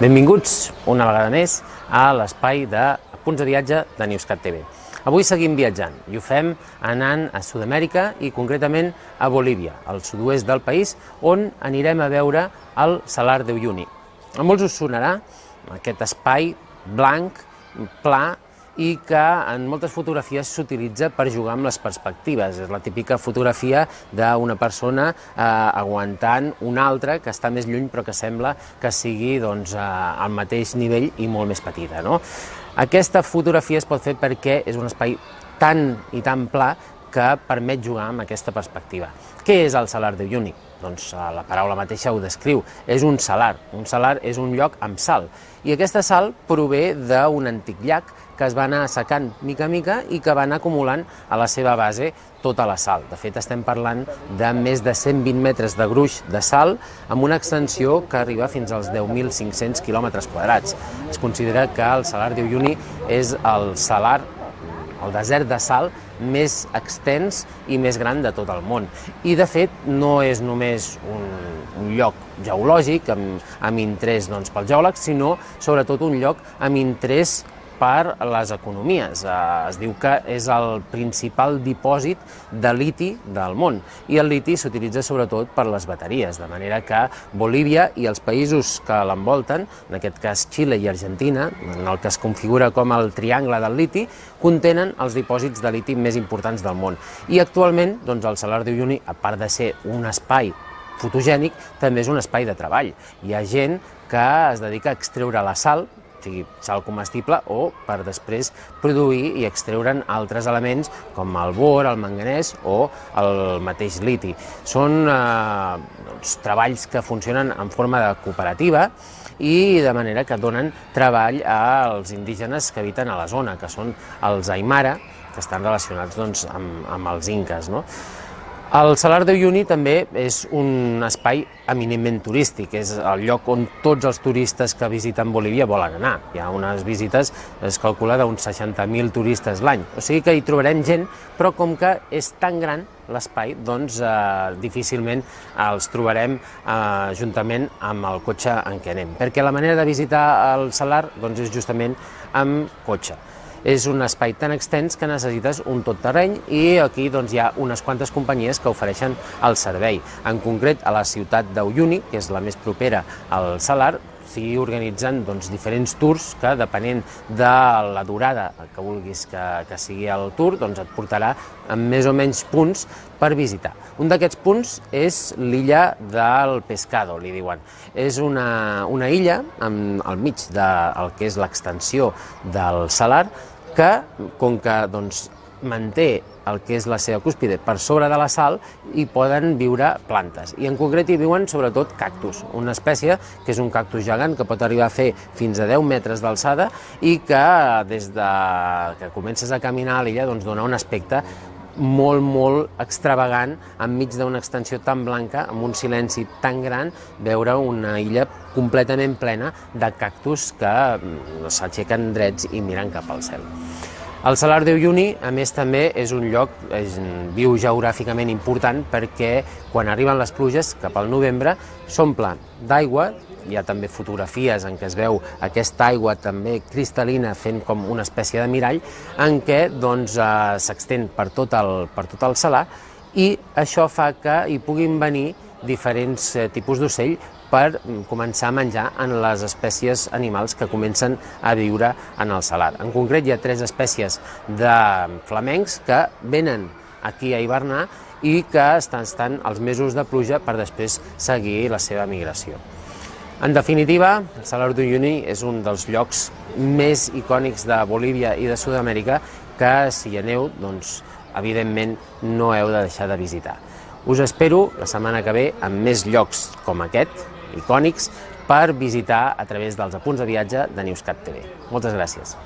Benvinguts una vegada més a l'espai de punts de viatge de Newscat TV. Avui seguim viatjant i ho fem anant a Sud-amèrica i concretament a Bolívia, al sud-oest del país, on anirem a veure el Salar de Uyuni. A molts us sonarà aquest espai blanc, pla, i que en moltes fotografies s'utilitza per jugar amb les perspectives. És la típica fotografia d'una persona aguantant una altra que està més lluny però que sembla que sigui al mateix nivell i molt més petita. Aquesta fotografia es pot fer perquè és un espai tan i tan pla que permet jugar amb aquesta perspectiva. Què és el Salar de Uyuni? Doncs la paraula mateixa ho descriu, és un salar. Un salar és un lloc amb sal, i aquesta sal prové d'un antic llac que es va anar assecant mica a mica i que va anar acumulant a la seva base tota la sal. De fet, estem parlant de més de 120 metres de gruix de sal amb una extensió que arriba fins als 10.500 quilòmetres quadrats. Es considera que el Salar de Uyuni és el salar, el desert de sal més extens i més gran de tot el món. I, de fet, no és només un lloc geològic amb interès pels geòlegs, sinó sobretot un lloc amb interès per les economies. Es diu que és el principal dipòsit de liti del món, i el liti s'utilitza sobretot per les bateries, de manera que Bolívia i els països que l'envolten, en aquest cas Xile i Argentina, en el que es configura com el triangle del liti, contenen els dipòsits de liti més importants del món. I actualment, el Salar de Uyuni, a part de ser un espai fotogènic, també és un espai de treball. Hi ha gent que es dedica a extreure la sal, sigui sal comestible, o per després produir i extreure'n altres elements com el bor, el manganès o el mateix liti. Són treballs que funcionen en forma de cooperativa i de manera que donen treball als indígenes que habiten a la zona, que són els aimara, que estan relacionats amb els inques. El Salar de Uyuni també és un espai eminentment turístic, és el lloc on tots els turistes que visiten Bolívia volen anar. Hi ha unes visites, es calcula, d'uns 60.000 turistes l'any, o sigui que hi trobarem gent, però com que és tan gran l'espai, difícilment els trobarem juntament amb el cotxe en què anem, perquè la manera de visitar el Salar és justament amb cotxe. És un espai tan extens que necessites un tot-terreny, i aquí hi ha unes quantes companyies que ofereixen el servei. En concret, a la ciutat d'Uyuni, que és la més propera al Salar, s'hi organitzen diferents tours que, depenent de la durada que vulguis que sigui el tour, et portarà amb més o menys punts per visitar. Un d'aquests punts és l'illa del Pescado, li diuen. És una illa al mig del que és l'extensió del Salar, que, com que manté el que és la seva cúspide per sobre de la sal, hi poden viure plantes. I en concret hi viuen sobretot cactus, una espècie que és un cactus gegant que pot arribar a fer fins a 10 metres d'alçada i que des que comences a caminar a l'illa dona un aspecte molt, molt extravagant, enmig d'una extensió tan blanca, amb un silenci tan gran, veure una illa completament plena de cactus que s'aixequen drets i miren cap al cel. El Salar de Uyuni, a més, també és un lloc biogeogràficament important perquè quan arriben les pluges, cap al novembre, s'omple d'aigua. Hi ha també fotografies en què es veu aquesta aigua també cristal·lina fent com una espècie de mirall, en què s'extén per tot el salar, i això fa que hi puguin venir diferents tipus d'ocell per començar a menjar en les espècies animals que comencen a viure en el salar. En concret, hi ha 3 espècies de flamencs que venen aquí a hivernar i que estan als mesos de pluja per després seguir la seva migració. En definitiva, el Salar de Uyuni és un dels llocs més icònics de Bolívia i de Sud-amèrica que, si hi aneu, evidentment no heu de deixar de visitar. Us espero la setmana que ve amb més llocs com aquest, icònics, per visitar a través dels apunts de viatge de Newscat TV. Moltes gràcies.